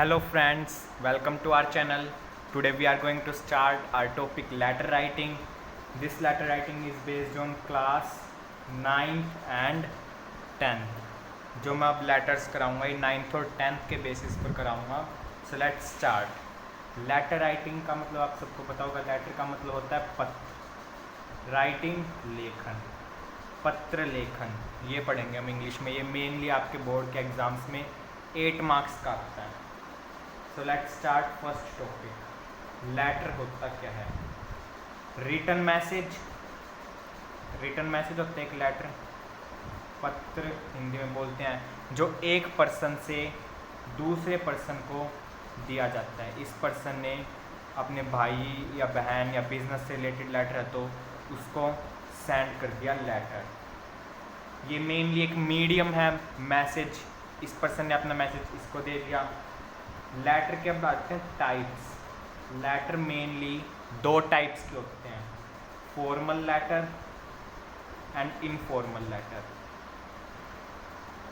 Hello friends, welcome to our channel. Today we are going to start our topic letter writing. This letter writing is based on class 9th and 10th. जो मैं अब letters कराऊंगा ये 9th और 10th के basis पर कराऊंगा. So let's start. Letter writing का मतलब आप सबको पता होगा. लेटर का मतलब होता है पत्र. राइटिंग लेखन, पत्र लेखन, ये पढ़ेंगे हम इंग्लिश में. ये मेनली आपके बोर्ड के एग्ज़ाम्स में 8 मार्क्स का आता है. So let's start first topic. Letter होता क्या है? Written message. रिटन मैसेज होता है एक लेटर, पत्र हिंदी में बोलते हैं, जो एक पर्सन से दूसरे पर्सन को दिया जाता है. इस पर्सन ने अपने भाई या बहन या बिजनेस से रिलेटेड लेटर है तो उसको सेंड कर दिया लेटर. ये मेनली एक मीडियम है मैसेज. इस पर्सन ने अपना मैसेज इसको दे दिया. लेटर के अब आते हैं टाइप्स. लेटर मेनली 2 टाइप्स के होते हैं, formal letter and informal letter.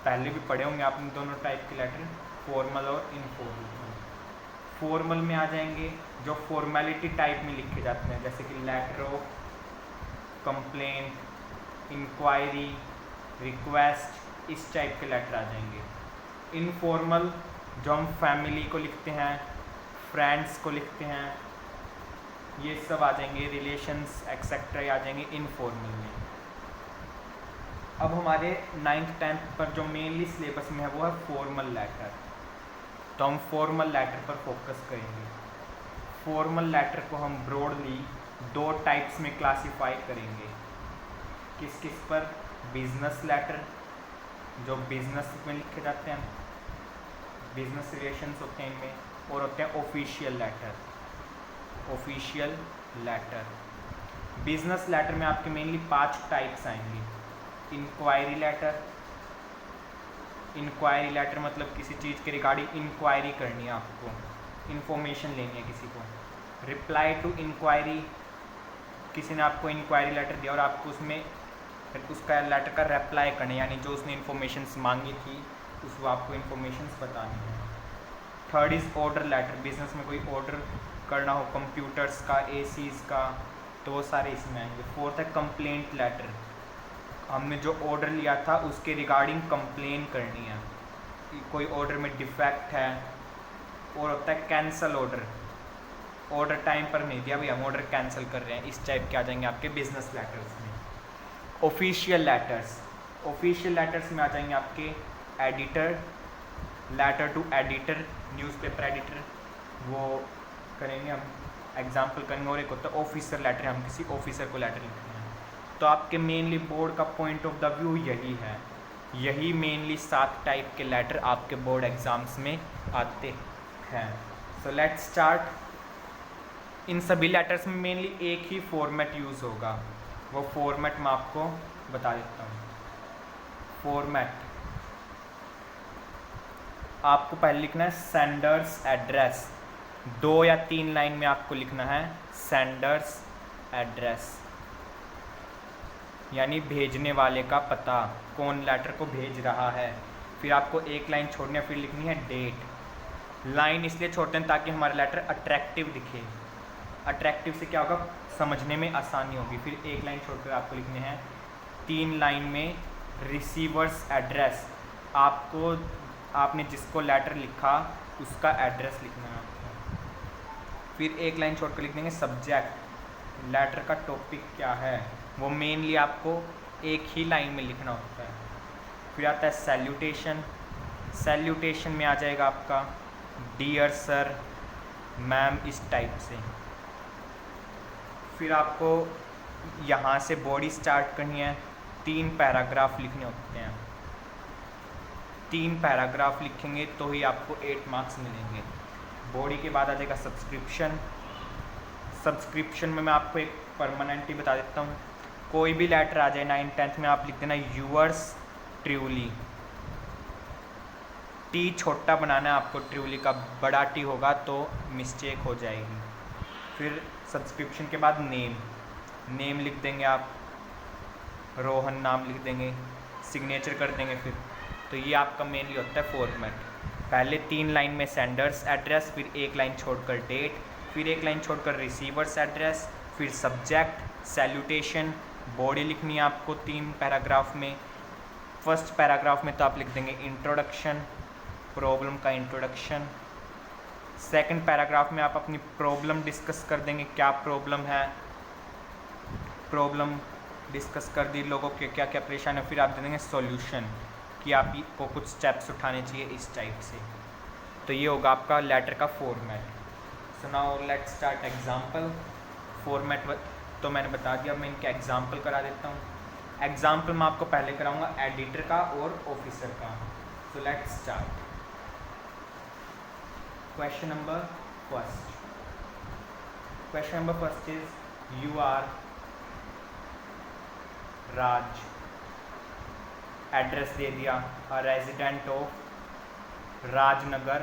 पहले भी पढ़े होंगे आपने दोनों टाइप के लेटर, फॉर्मल और इनफॉर्मल. फॉर्मल में आ जाएंगे जो फॉर्मेलिटी टाइप में लिखे जाते हैं, जैसे कि letter of complaint, inquiry, request, इस टाइप के लेटर आ जाएंगे. इनफॉर्मल जो हम फैमिली को लिखते हैं, फ्रेंड्स को लिखते हैं, ये सब आ जाएंगे, रिलेशंस एक्सेट्रा आ जाएंगे इनफॉर्मल में. अब हमारे 9th 10th पर जो मेनली सिलेबस में है वो है फॉर्मल लेटर. तो हम फॉर्मल लेटर पर फोकस करेंगे. फॉर्मल लेटर को हम ब्रॉडली 2 टाइप्स में क्लासीफाई करेंगे. किस किस पर? बिजनेस लेटर, जो बिजनेस में लिखे जाते हैं, बिजनेस रिलेशंस होते हैं इनमें, और होते हैं official letter. Official letter. Business letter में आपके मेनली 5 टाइप्स आएंगे. Inquiry letter. इंक्वायरी लेटर मतलब किसी चीज़ के रिगार्डिंग इंक्वायरी करनी है, आपको इंफॉर्मेशन लेनी है किसी को. रिप्लाई टू इंक्वायरी, किसी ने आपको इंक्वायरी लेटर दिया और आपको उसमें उसका लेटर का रिप्लाई करना है, यानी जो उसने इन्फॉर्मेशंस मांगी थी उसको आपको इन्फॉर्मेशंस बतानी है. Third is order letter. Business में कोई ऑर्डर करना हो, कंप्यूटर्स का, एसीज का, तो वो सारे इसमें आएंगे. फोर्थ है कंप्लेंट लेटर. हमने जो ऑर्डर लिया था उसके रिगार्डिंग कंप्लेन करनी है, कोई ऑर्डर में डिफेक्ट है. और होता है कैंसल ऑर्डर. ऑर्डर टाइम पर नहीं दिया, भाई हम ऑर्डर कैंसिल कर रहे हैं. इस टाइप के आ जाएंगे आपके बिजनेस लेटर्स में. Official letters. ऑफिशियल लेटर्स में आ जाएंगे आपके editor, letter to editor, newspaper editor, वो करेंगे हम, एग्जाम्पल करेंगे. और एक होता है ऑफिसर लेटर, हम किसी ऑफिसर को लेटर लिखते हैं. तो आपके मेनली बोर्ड का पॉइंट ऑफ द व्यू यही है. यही मेनली 7 टाइप के लेटर आपके बोर्ड एग्ज़ाम्स में आते हैं. सो लेट्स स्टार्ट. इन सभी लेटर्स में मेनली एक ही फॉर्मेट यूज़ होगा. वो फॉर्मेट मैं आपको बता देता हूँ. फॉर्मेट आपको पहले लिखना है सेंडर्स एड्रेस. 2 या 3 लाइन में आपको लिखना है सेंडर्स एड्रेस, यानी भेजने वाले का पता, कौन लेटर को भेज रहा है. फिर आपको एक लाइन छोड़नी है, फिर लिखनी है डेट. लाइन इसलिए छोड़ते हैं ताकि हमारा लेटर अट्रैक्टिव दिखे. अट्रैक्टिव से क्या होगा, समझने में आसानी होगी. फिर एक लाइन छोड़कर आपको लिखने हैं 3 लाइन में रिसीवर्स एड्रेस. आपने जिसको लेटर लिखा उसका एड्रेस लिखना है आपको. फिर एक लाइन छोड़कर लिख देंगे सब्जेक्ट, लेटर का टॉपिक क्या है, वो मेनली आपको एक ही लाइन में लिखना होता है. फिर आता है सैल्यूटेशन. सैल्यूटेशन में आ जाएगा आपका डियर सर, मैम, इस टाइप से. फिर आपको यहाँ से बॉडी स्टार्ट करनी है. 3 पैराग्राफ लिखने होते हैं. 3 पैराग्राफ लिखेंगे तो ही आपको 8 मार्क्स मिलेंगे. बॉडी के बाद आ जाएगा सब्सक्रिप्शन. सब्सक्रिप्शन में मैं आपको एक परमानेंटली बता देता हूँ. कोई भी लेटर आ जाए 9th 10th में, आप लिख देना यूअर्स ट्रूली. टी छोटा बनाना है आपको, ट्रूली का बड़ा टी होगा तो मिस्टेक हो जाएगी. फिर सब्सक्रिप्शन के बाद नेम. नेम लिख देंगे आप, रोहन नाम लिख देंगे, सिग्नेचर कर देंगे. फिर तो ये आपका मेनली होता है फॉर्मेट. पहले 3 लाइन में सेंडर्स एड्रेस, फिर 1 लाइन छोड़कर डेट, फिर 1 लाइन छोड़कर रिसीवर्स एड्रेस, फिर सब्जेक्ट, सैल्यूटेशन, बॉडी लिखनी है आपको 3 पैराग्राफ में। फर्स्ट पैराग्राफ में तो आप लिख देंगे इंट्रोडक्शन, प्रॉब्लम का इंट्रोडक्शन। सेकंड पैराग्राफ में आप अपनी प्रॉब्लम डिस्कस कर देंगे, क्या प्रॉब्लम है, प्रॉब्लम डिस्कस कर दी, लोगों के क्या क्या परेशान है। फिर आप दे देंगे सॉल्यूशन कि आपको कुछ स्टेप्स उठाने चाहिए इस टाइप से। तो ये होगा आपका लेटर का format. So now let's start example. Format तो मैंने बता दिया, मैं इनके एग्जांपल करा देता हूँ। एग्जांपल मैं आपको पहले कराऊंगा एडिटर का और ऑफिसर का। So let's start. Question number first. Question number first is you are Raj, address दे दिया, a resident of Rajnagar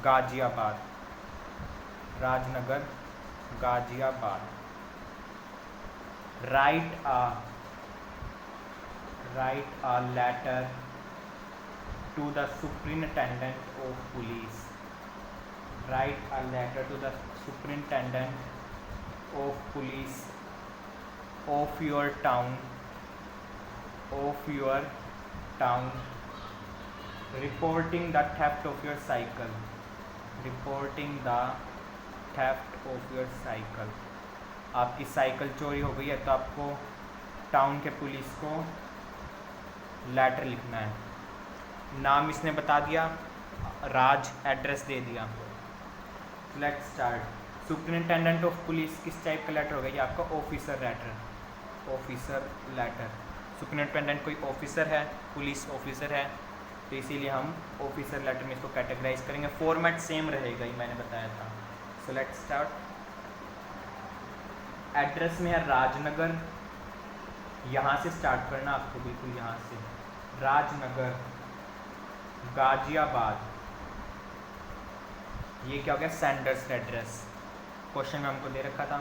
Ghaziabad, Rajnagar Ghaziabad. Write a letter to the superintendent of police, write a letter to the superintendent of police of your town, reporting the theft of your cycle, reporting the theft of your cycle। आपकी cycle चोरी हो गई है तो आपको town के police को letter लिखना है। नाम इसने बता दिया, राज, एड्रेस दे दिया। Let's start. Superintendent of police किस टाइप का लेटर होगा? ये आपका officer letter, officer letter. Superintendent कोई ऑफिसर है, पुलिस ऑफिसर है, तो इसीलिए हम ऑफिसर लेटर में इसको कैटेगराइज करेंगे। फॉर्मेट सेम रहेगा, ही मैंने बताया था। सो लेट्स स्टार्ट। एड्रेस में है राजनगर, यहाँ से स्टार्ट करना आपको, बिल्कुल यहाँ से। राजनगर गाजियाबाद, ये क्या हो गया? सेंडर्स एड्रेस, क्वेश्चन में हमको दे रखा था।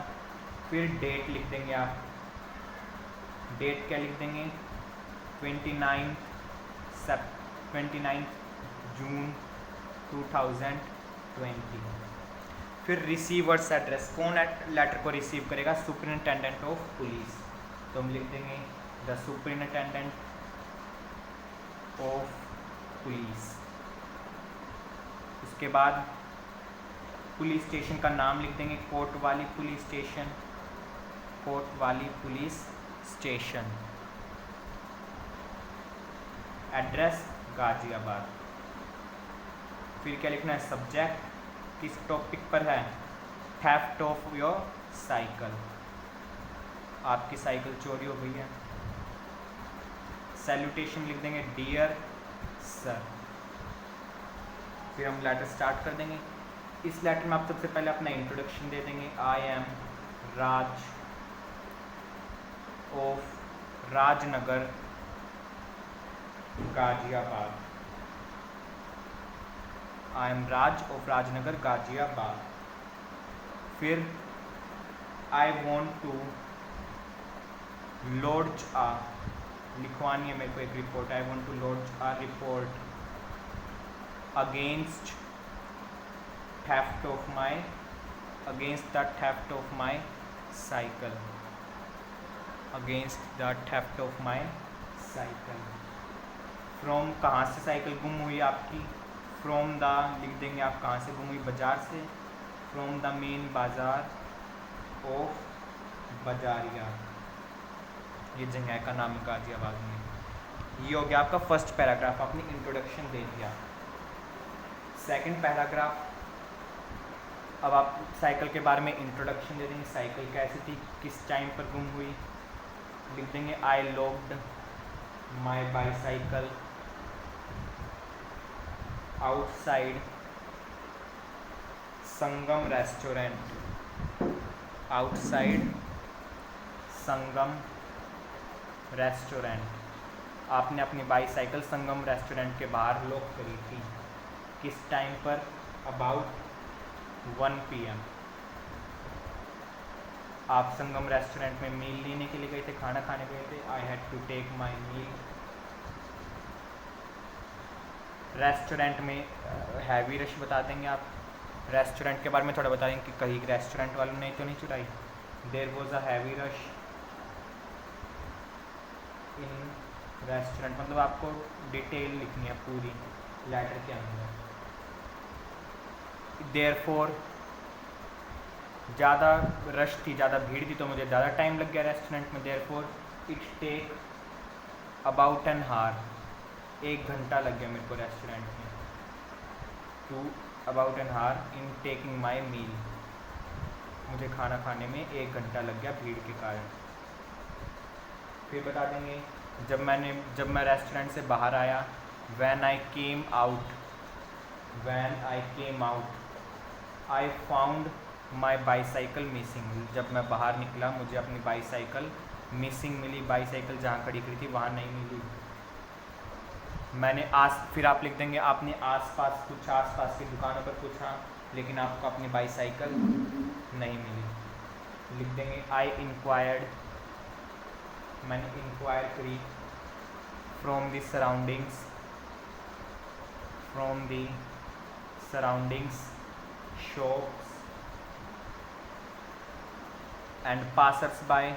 फिर डेट लिख देंगे आप, डेट क्या लिख देंगे? 29 जून 2020। फिर रिसीवर्स एड्रेस, कौन लेटर को रिसीव करेगा? सुपरिटेंडेंट ऑफ पुलिस, तो हम लिख देंगे द सुपरिटेंडेंट ऑफ पुलिस। उसके बाद पुलिस स्टेशन का नाम लिख देंगे, कोतवाली पुलिस स्टेशन, कोतवाली पुलिस स्टेशन। एड्रेस गाजियाबाद। फिर क्या लिखना है? सब्जेक्ट, किस टॉपिक पर है? थेफ्ट ऑफ योर साइकिल, आपकी साइकिल चोरी हो गई है। सैल्यूटेशन लिख देंगे डियर सर। फिर हम लेटर स्टार्ट कर देंगे। इस लेटर में आप सबसे पहले अपना इंट्रोडक्शन दे देंगे। I am Raj of Rajnagar Ghaziabad, I am Raj of Rajnagar Ghaziabad. फिर I want to launch a, लिखवानी है मेरे को एक report. I want to launch a report against theft of my, against the theft of my cycle, against the theft of my cycle. From, कहाँ से cycle गुम हुई आपकी? फ्रॉम द लिख देंगे आप, कहाँ से गुम हुई? बाज़ार से। फ्रॉम द मेन बाज़ार ऑफ बजारिया, ये जगह का नाम है गाजियाबाद में। ये हो गया आपका फर्स्ट पैराग्राफ, आपने इंट्रोडक्शन दे दिया। सेकंड पैराग्राफ, अब आप साइकिल के बारे में इंट्रोडक्शन दे देंगे, साइकिल कैसी थी, किस टाइम पर गुम हुई। लिख देंगे आई लॉक्ड माई बाईसाइकिल आउटसाइड संगम रेस्टोरेंट, आउटसाइड संगम रेस्टोरेंट। आपने अपनी बाईसाइकिल संगम रेस्टोरेंट के बाहर लॉक करी थी। किस टाइम पर? About 1 PM। आप संगम रेस्टोरेंट में मील लेने के लिए गए थे, खाना खाने गए थे। I had to take my meal restaurant में हैवी रश बता देंगे आप। रेस्टोरेंट के बारे में थोड़ा बता देंगे कि कहीं रेस्टोरेंट वालों ने तो नहीं चुराई। There was a heavy rush in restaurant, मतलब आपको डिटेल लिखनी है पूरी लेटर के अंदर। देयरफॉर ज़्यादा रश थी, ज़्यादा भीड़ थी तो मुझे ज़्यादा टाइम लग गया रेस्टोरेंट में। Therefore it take about an hour, 1 घंटा लग गया मेरे को रेस्टोरेंट में। टू अबाउट एन हार इन टेकिंग माई मील, मुझे खाना खाने में 1 घंटा लग गया भीड़ के कारण। फिर बता देंगे जब मैं रेस्टोरेंट से बाहर आया, when I came out I found my bicycle missing, जब मैं बाहर निकला मुझे अपनी बाईसाइकिल मिसिंग मिली, बाईसाइकिल जहाँ खड़ी करी थी वहाँ नहीं मिली। फिर आप लिख देंगे आपने आसपास पूछा, आसपास की दुकानों पर पूछा, लेकिन आपको अपनी बाईसाइकिल नहीं मिली। लिख देंगे आई इंक्वायर्ड, मैंने इंक्वायर करी from the surroundings shops and passers bye,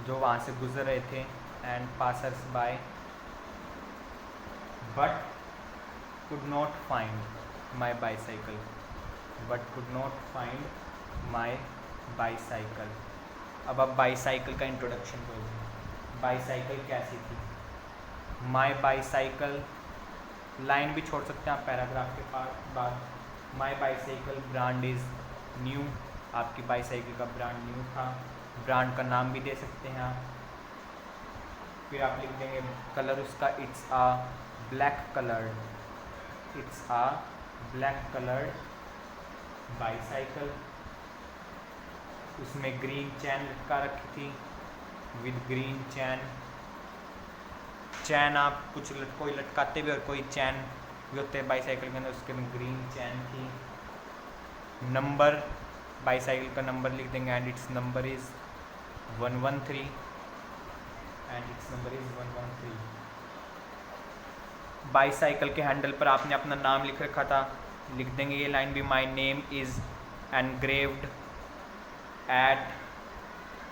जो वहाँ से गुजर रहे थे, and passers bye, but could not find my bicycle, अब आप बाईसाइकिल का इंट्रोडक्शन बोलिए। बाईसाइकिल कैसी थी? माई बाईसाइकिल, लाइन भी छोड़ सकते हैं आप पैराग्राफ के बाद। माई बाईसाइकिल ब्रांड इज़ न्यू, आपकी बाईसाइकिल का ब्रांड न्यू था, ब्रांड का नाम भी दे सकते हैं आप। फिर आप लिख देंगे कलर उसका, it's a black coloured bicycle, उसमें ग्रीन चैन लटका रखी थी, विद ग्रीन चैन आप कोई लटकाते भी और कोई चैन भी होते हैं बाईसाइकिल के अंदर, उसके में ग्रीन चैन थी। नंबर, बाईसाइकिल का नंबर लिख देंगे, and it's number is 113, bicycle के हैंडल पर आपने अपना नाम लिख रखा था, लिख देंगे ये लाइन भी, my name is engraved at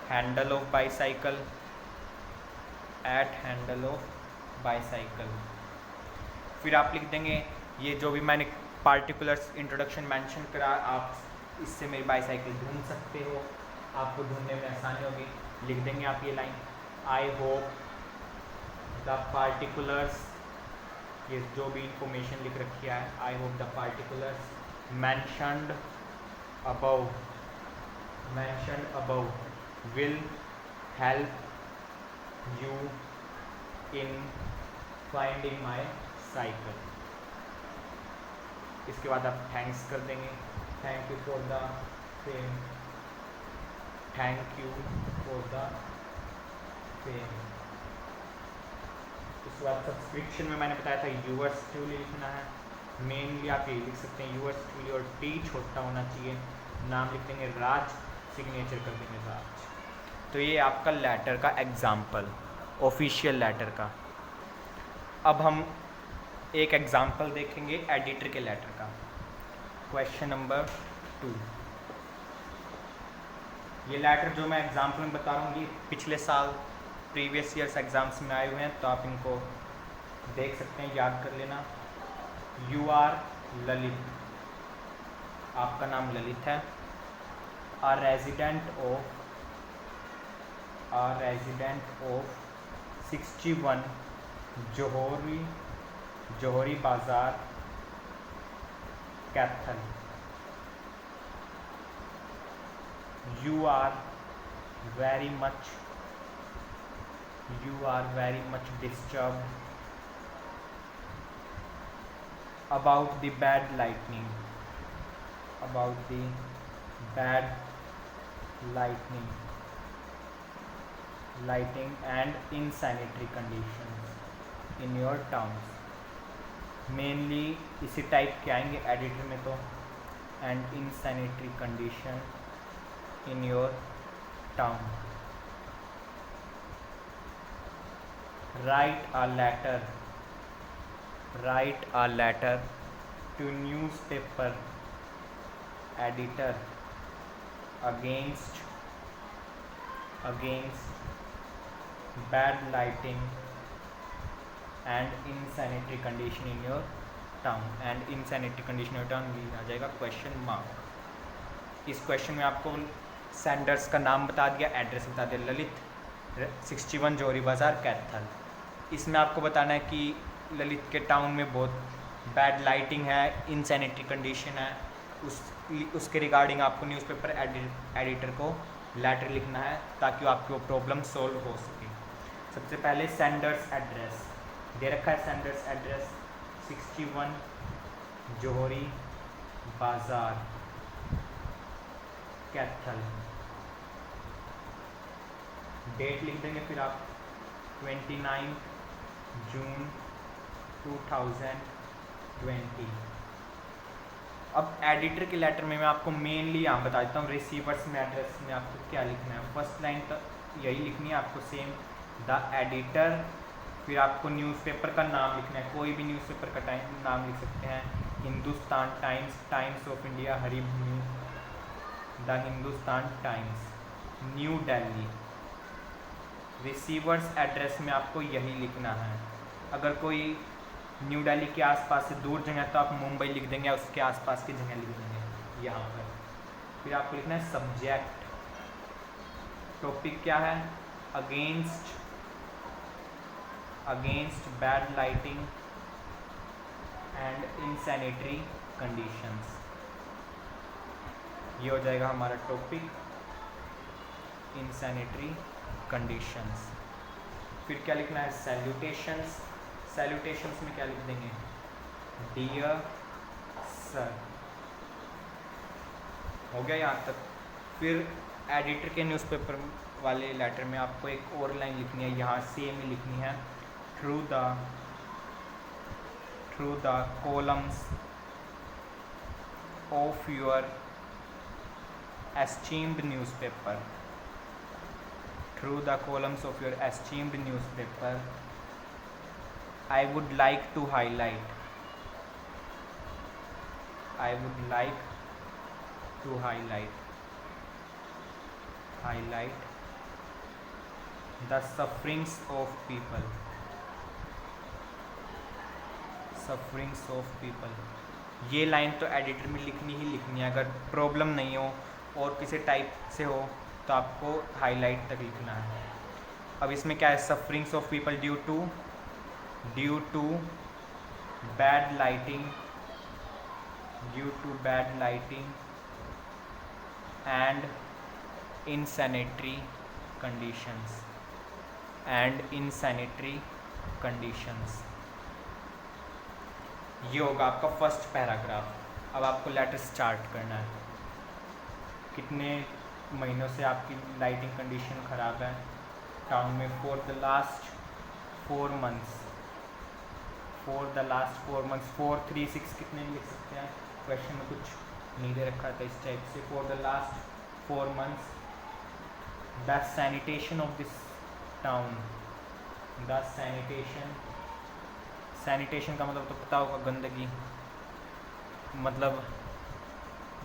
handle of bicycle, फिर आप लिख देंगे ये जो भी मैंने पार्टिकुलर्स इंट्रोडक्शन मेंशन करा, आप इससे मेरी बाईसाइकिल ढूंढ सकते हो, आपको ढूंढने में आसानी होगी। लिख देंगे आप ये line, I hope the particulars, ये जो भी इंफॉर्मेशन लिख रखी है, I hope the particulars mentioned above will help you in finding my cycle। इसके बाद आप थैंक्स कर देंगे, thank you for the fame, उसके बाद सब्सक्रिप्शन में मैंने बताया था यूअर्स ट्रूली लिखना है, मेनली आप यही लिख सकते हैं यूअर्स ट्रूली, और टी छोटा होना चाहिए, नाम लिख देंगे राज, सिग्नेचर कर देंगे राज। तो ये आपका लेटर का एग्जाम्पल, ऑफिशियल लेटर का। अब हम एक एग्जाम्पल देखेंगे एडिटर के लेटर का। क्वेश्चन नंबर 2, ये लेटर जो मैं एग्जाम्पल में बता रहा हूँ ये पिछले साल प्रीवियस ईयर्स एग्ज़ाम्स में आए हुए हैं, तो आप इनको देख सकते हैं, याद कर लेना। यू आर ललित, आपका नाम ललित है। आ रेजिडेंट ऑफ 61 जौहरी बाज़ार Kaithal. You are very much disturbed about the bad lighting and insanitary conditions in your towns। Mainly इसी टाइप के आएंगे एडिटर में तो, and insanitary condition in your town। Write a letter write a letter to newspaper editor against bad lighting and insanitary condition in your town. and insanitary condition in your town ये आ जाएगा question mark. इस question में आपको Sanders का नाम बता दिया, address बता दिया, ललित 61 जौहरी बाज़ार कैथल। इसमें आपको बताना है कि ललित के टाउन में बहुत बैड लाइटिंग है, इनसैनिटरी कंडीशन है, उसके रिगार्डिंग आपको न्यूज़पेपर एडिटर को लेटर लिखना है ताकि आपकी वो प्रॉब्लम सॉल्व हो सके। सबसे पहले सेंडर्स एड्रेस दे रखा है, सेंडर्स एड्रेस 61 जौहरी बाज़ार कैथल। डेट लिख देंगे फिर आप 29 जून 2020। अब एडिटर के लेटर में मैं आपको मेनली यहाँ बता देता हूँ रिसीवर्स में एड्रेस में आपको क्या लिखना है। फर्स्ट लाइन तो यही लिखनी है आपको सेम, द एडिटर, फिर आपको न्यूज़पेपर का नाम लिखना है, कोई भी न्यूज़पेपर का नाम लिख सकते हैं, Hindustan times, times of India, Haribhoomi, the Hindustan times, new Delhi. Receiver's address में आपको यही लिखना है। अगर कोई न्यू दिल्ली के आसपास से दूर जगह तो आप मुंबई लिख देंगे या उसके आसपास की जगह लिख देंगे यहाँ पर। फिर आपको लिखना है सब्जेक्ट, टॉपिक क्या है, against bad lighting and insanitary conditions. ये हो जाएगा हमारा टॉपिक, इनसैनिटरी कंडीशंस। फिर क्या लिखना है, सैल्यूटेशंस। सैल्यूटेशंस में क्या लिख देंगे, डियर सर। हो गया यहाँ तक। फिर एडिटर के न्यूज़पेपर वाले लेटर में आपको एक और लाइन लिखनी है, यहाँ सेम ही लिखनी है, through the columns of your esteemed newspaper, through the columns of your esteemed newspaper, I would like to highlight the sufferings of people, ये लाइन तो एडिटर में लिखनी ही लिखनी है। अगर प्रॉब्लम नहीं हो और किसी टाइप से हो तो आपको हाईलाइट तक लिखना है। अब इसमें क्या है, sufferings of people due to bad lighting and insanitary conditions. ये होगा आपका फर्स्ट पैराग्राफ। अब आपको लेटर स्टार्ट करना है। कितने महीनों से आपकी लाइटिंग कंडीशन ख़राब है टाउन में, फॉर द लास्ट 4 months, 4, 3, 6 कितने लिख सकते हैं, क्वेश्चन में कुछ नहीं दे रखा था इस टाइप से। For the last 4 months the sanitation of this town, the sanitation का मतलब तो पता होगा, गंदगी, मतलब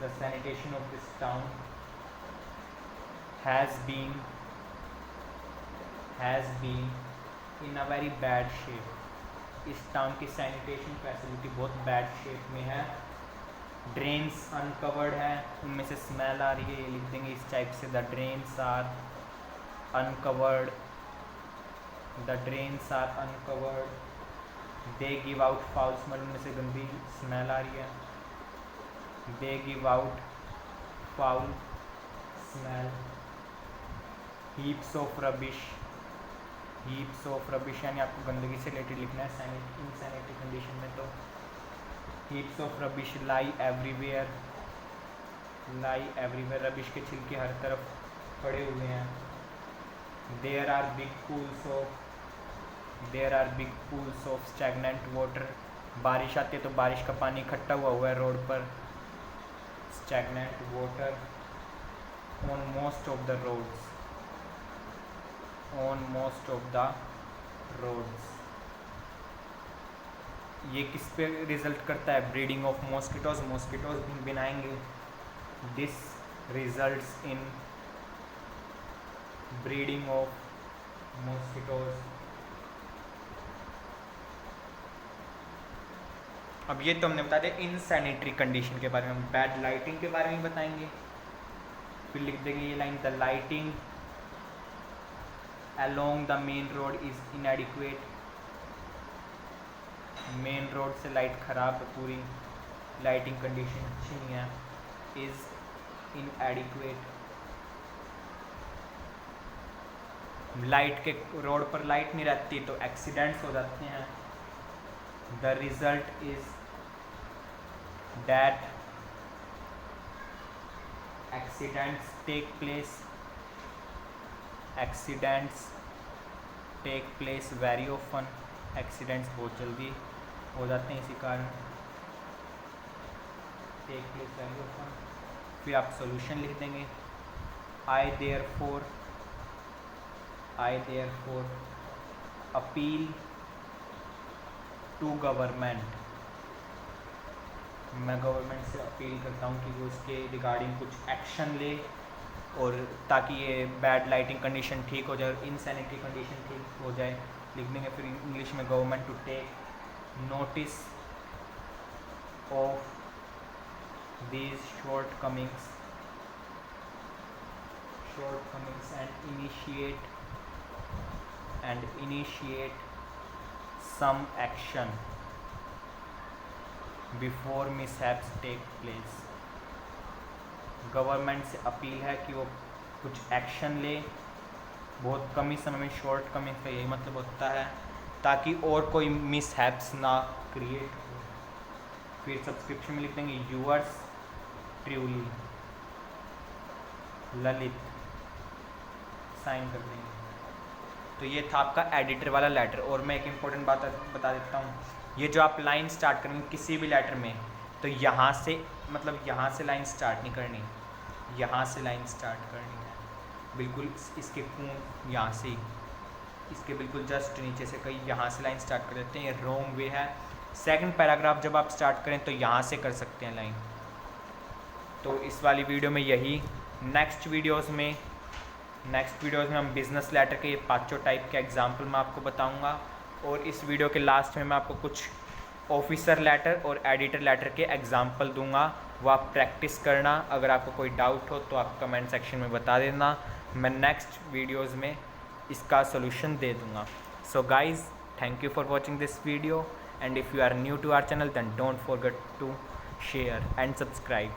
the sanitation of this town has been in a very bad shape। इस टाउन की सैनिटेशन फैसिलिटी बहुत बैड शेप में है। ड्रेन्स अनकवर्ड है, उनमें से स्मेल आ रही है, ये लिख देंगे इस टाइप से, the drains are uncovered, they give out foul smell, उनमें से गंदी स्मेल आ रही है, they give out foul smell. Heaps of rubbish यानी आपको गंदगी से रिलेटेड लिखना है इनसैनिटरी कंडीशन में। तो heaps of rubbish lie everywhere, rubbish के छिलके हर तरफ पड़े हुए हैं। There are big pools of stagnant water, बारिश आती है तो बारिश का पानी इकट्ठा हुआ है रोड पर, stagnant water on most of the roads, ये किस पे रिजल्ट करता है? ब्रीडिंग ऑफ मॉस्किटोज, मॉस्किटोज बनाएंगे। This results in breeding of mosquitoes. अब ये तो हमने बता दिया इनसैनिटरी कंडीशन के बारे में। बैड लाइटिंग के बारे में बताएंगे। फिर लिख देंगे ये line, the lighting along the main road is inadequate. Main road से लाइट ख़राब है, पूरी लाइटिंग कंडीशन अच्छी नहीं है। इज़ इनएडिक्वेट, लाइट के रोड पर लाइट नहीं रहती तो एक्सीडेंट्स हो जाते हैं। The result is that accidents take place, accidents take place very often. Accidents बहुत जल्दी हो जाते हैं इसी कारण। Take place very often. फिर आप सॉल्यूशन लिख देंगे, I therefore appeal to government. मैं गवर्नमेंट से अपील करता हूँ कि वो इसके रिगार्डिंग कुछ एक्शन ले, और ताकि ये बैड लाइटिंग कंडीशन ठीक हो जाए और इनसैनिटरी कंडीशन ठीक हो जाए। लिख देंगे फिर इंग्लिश में, government to take notice of these shortcomings and initiate some action before mishaps take place। Government से अपील है कि वो कुछ एक्शन ले बहुत कम ही समय में। शॉर्ट कमिंग का यही मतलब होता है ताकि और कोई मिसहैप्स ना क्रिएट हो। फिर सब्सक्रिप्शन में लिख देंगे, यूअर्स ट्रूली ललित, साइन कर देंगे। तो ये था आपका एडिटर वाला लेटर। और मैं एक इम्पोर्टेंट बात बता देता हूँ, ये जो आप लाइन स्टार्ट करेंगे किसी भी लेटर में, तो यहाँ से मतलब यहाँ से लाइन स्टार्ट नहीं करनी, यहाँ से लाइन स्टार्ट करनी है। बिल्कुल इसके खून यहाँ से, इसके बिल्कुल जस्ट नीचे से कहीं यहाँ से लाइन स्टार्ट कर देते हैं। ये रॉन्ग वे है। सेकंड पैराग्राफ जब आप स्टार्ट करें तो यहाँ से कर सकते हैं लाइन। तो इस वाली वीडियो में यही। नेक्स्ट वीडियोज़ में हम बिज़नेस लेटर के ये 5 टाइप के एग्जाम्पल मैं आपको बताऊंगा। और इस वीडियो के लास्ट में मैं आपको कुछ ऑफिसर लेटर और एडिटर लेटर के एग्जाम्पल दूंगा, वो आप प्रैक्टिस करना। अगर आपको कोई डाउट हो तो आप कमेंट सेक्शन में बता देना, मैं नेक्स्ट वीडियोज़ में इसका सोल्यूशन दे दूंगा। So guys, thank you for watching this video, and if you are new to our channel then don't forget to share and subscribe।